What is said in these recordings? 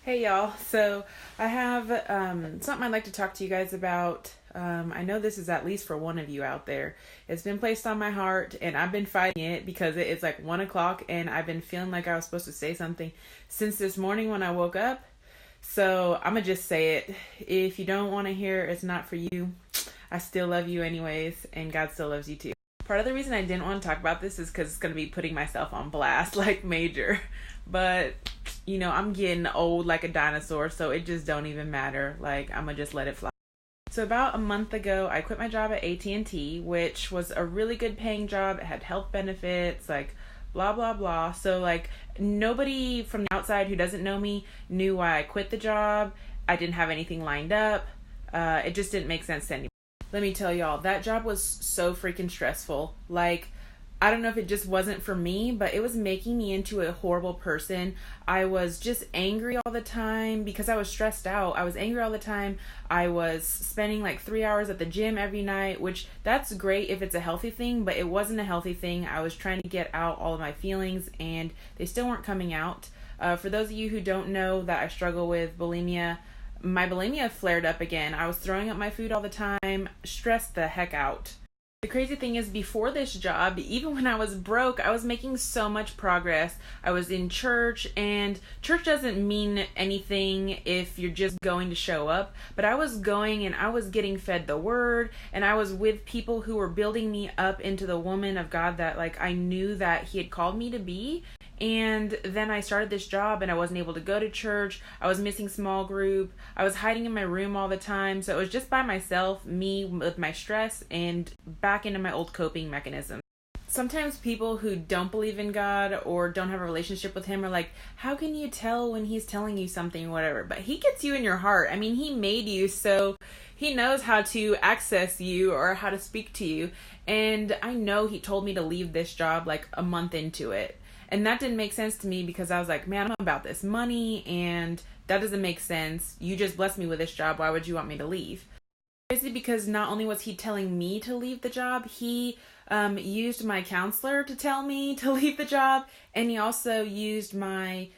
Hey y'all. So I have something I'd like to talk to you guys about. I know this is at least for one of you out there. It's been placed on my heart and I've been fighting it because it's like 1 o'clock and I've been feeling like I was supposed to say something since this morning when I woke up. So I'm gonna just say it. If you don't want to hear, it's not for you. I still love you anyways, and God still loves you too. Part of the reason I didn't want to talk about this is because it's gonna be putting myself on blast, like major. But I'm getting old like a dinosaur, so it just don't even matter. Like I'm gonna just let it fly. So about a month ago, I quit my job at AT&T, which was a really good paying job. It had health benefits, like blah blah blah. So like nobody from the outside who doesn't know me knew why I quit the job. I didn't have anything lined up. It just didn't make sense to anybody. Let me tell y'all, that job was so freaking stressful. Like, I don't know if it just wasn't for me, but it was making me into a horrible person. I was just angry all the time because I was stressed out. I was angry all the time. I was spending like 3 hours at the gym every night, which that's great if it's a healthy thing, but it wasn't a healthy thing. I was trying to get out all of my feelings and they still weren't coming out. For those of you who don't know that I struggle with bulimia, my bulimia flared up again. I was throwing up my food all the time, stressed the heck out. The crazy thing is, before this job, even when I was broke, I was making so much progress. I was in church, and church doesn't mean anything if you're just going to show up. But I was going and I was getting fed the word, and I was with people who were building me up into the woman of God that like I knew that He had called me to be. And then I started this job and I wasn't able to go to church. I was missing small group. I was hiding in my room all the time. So it was just by myself, me with my stress, and back into my old coping mechanism. Sometimes people who don't believe in God or don't have a relationship with Him are like, how can you tell when He's telling you something or whatever? But He gets you in your heart. I mean, He made you, so He knows how to access you or how to speak to you. And I know He told me to leave this job like a month into it. And that didn't make sense to me because I was like, man, I'm about this money and that doesn't make sense. You just blessed me with this job. Why would you want me to leave? Crazy because not only was He telling me to leave the job, He used my counselor to tell me to leave the job. And He also used my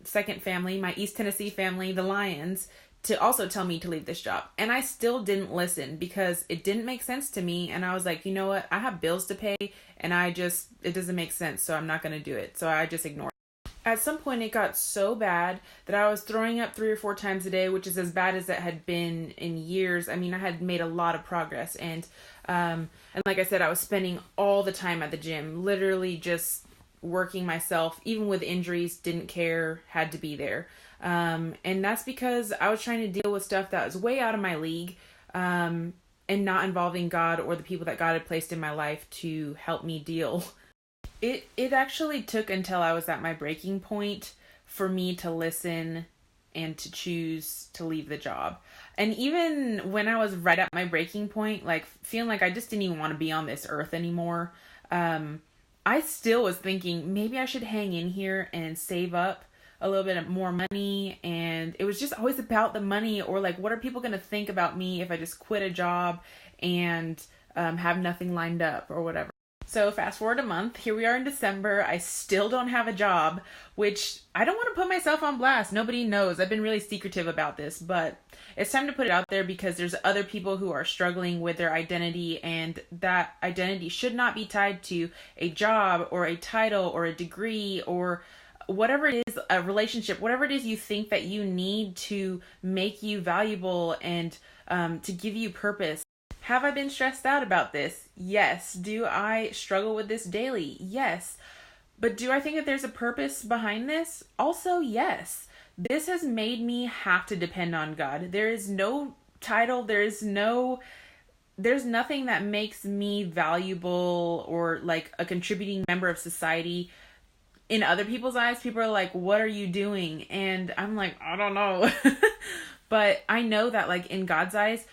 second family, my East Tennessee family, the Lions, to also tell me to leave this job. And I still didn't listen because it didn't make sense to me. And I was like, you know what? I have bills to pay and it doesn't make sense. So I'm not going to do it. So I just ignored it. At some point it got so bad that I was throwing up 3 or 4 times a day, which is as bad as it had been in years. I mean, I had made a lot of progress. And like I said, I was spending all the time at the gym, literally just working myself, even with injuries, didn't care, had to be there. And that's because I was trying to deal with stuff that was way out of my league, and not involving God or the people that God had placed in my life to help me deal. It actually took until I was at my breaking point for me to listen and to choose to leave the job. And even when I was right at my breaking point, like feeling like I just didn't even want to be on this earth anymore, I still was thinking maybe I should hang in here and save up a little bit more money. And it was just always about the money, or like, what are people going to think about me if I just quit a job and have nothing lined up or whatever. So fast forward a month, here we are in December. I still don't have a job, which I don't want to put myself on blast. Nobody knows. I've been really secretive about this, but it's time to put it out there because there's other people who are struggling with their identity, and that identity should not be tied to a job or a title or a degree or whatever it is, a relationship, whatever it is you think that you need to make you valuable and to give you purpose. Have I been stressed out about this? Yes. Do I struggle with this daily? Yes. But do I think that there's a purpose behind this? Also, yes. This has made me have to depend on God. There is no title. There's nothing that makes me valuable or like a contributing member of society. In other people's eyes, people are like, what are you doing? And I'm like, I don't know. But I know that like in God's eyes,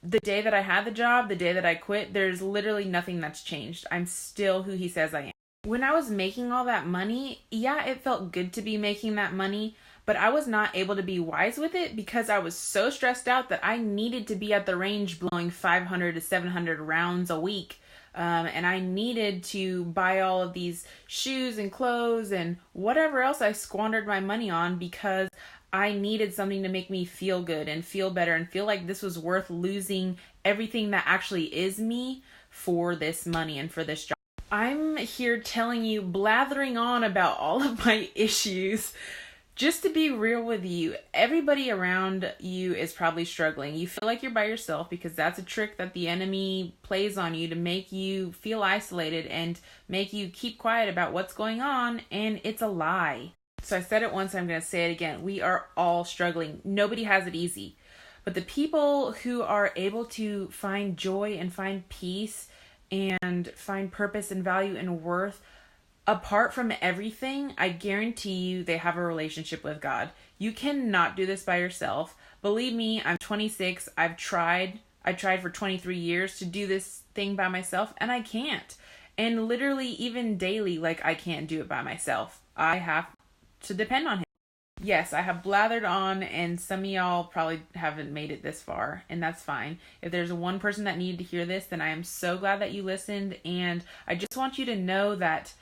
the day that I had the job, the day that I quit, there's literally nothing that's changed. I'm still who He says I am. When I was making all that money, yeah, it felt good to be making that money, but I was not able to be wise with it because I was so stressed out that I needed to be at the range blowing 500 to 700 rounds a week. And I needed to buy all of these shoes and clothes and whatever else I squandered my money on because I needed something to make me feel good and feel better and feel like this was worth losing everything that actually is me for this money and for this job. I'm here telling you, blathering on about all of my issues. Just to be real with you, everybody around you is probably struggling. You feel like you're by yourself because that's a trick that the enemy plays on you to make you feel isolated and make you keep quiet about what's going on, and it's a lie. So I said it once, I'm going to say it again. We are all struggling. Nobody has it easy. But the people who are able to find joy and find peace and find purpose and value and worth apart from everything, I guarantee you they have a relationship with God. You cannot do this by yourself. Believe me, I'm 26. I tried for 23 years to do this thing by myself, and I can't. And literally, even daily, like, I can't do it by myself. I have to depend on Him. Yes, I have blathered on, and some of y'all probably haven't made it this far, and that's fine. If there's one person that needed to hear this, then I am so glad that you listened, and I just want you to know that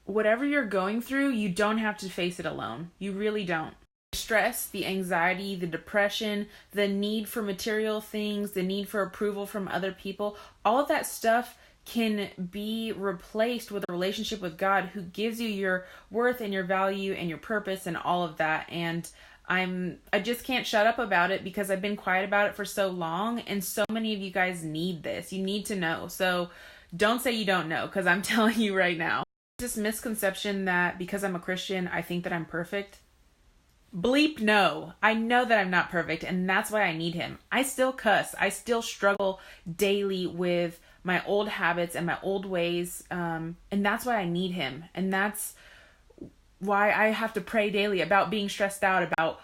whatever you're going through, you don't have to face it alone. You really don't. The stress, the anxiety, the depression, the need for material things, the need for approval from other people, all of that stuff can be replaced with a relationship with God who gives you your worth and your value and your purpose and all of that. And I just can't shut up about it because I've been quiet about it for so long, and so many of you guys need this. You need to know. So don't say you don't know, because I'm telling you right now. This misconception that because I'm a Christian, I think that I'm perfect. Bleep no. I know that I'm not perfect, and that's why I need Him. I still cuss. I still struggle daily with my old habits and my old ways, and that's why I need Him. And that's why I have to pray daily about being stressed out about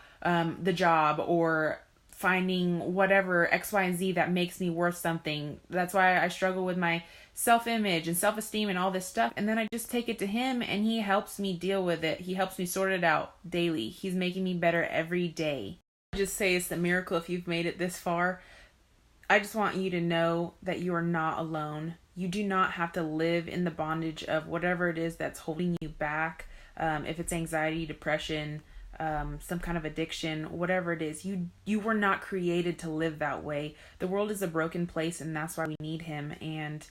the job or finding whatever X, Y, and Z that makes me worth something. That's why I struggle with my self-image and self-esteem and all this stuff. And then I just take it to Him, and He helps me deal with it. He helps me sort it out daily. He's making me better every day. I just say it's a miracle if you've made it this far. I just want you to know that you are not alone. You do not have to live in the bondage of whatever it is that's holding you back. If it's anxiety, depression, some kind of addiction, whatever it is, you were not created to live that way. The world is a broken place, and that's why we need Him. And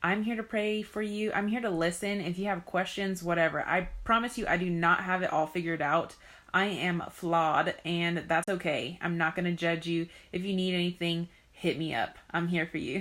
I'm here to pray for you. I'm here to listen. If you have questions, whatever, I promise you I do not have it all figured out. I am flawed, and that's okay. I'm not going to judge you. If you need anything, hit me up. I'm here for you.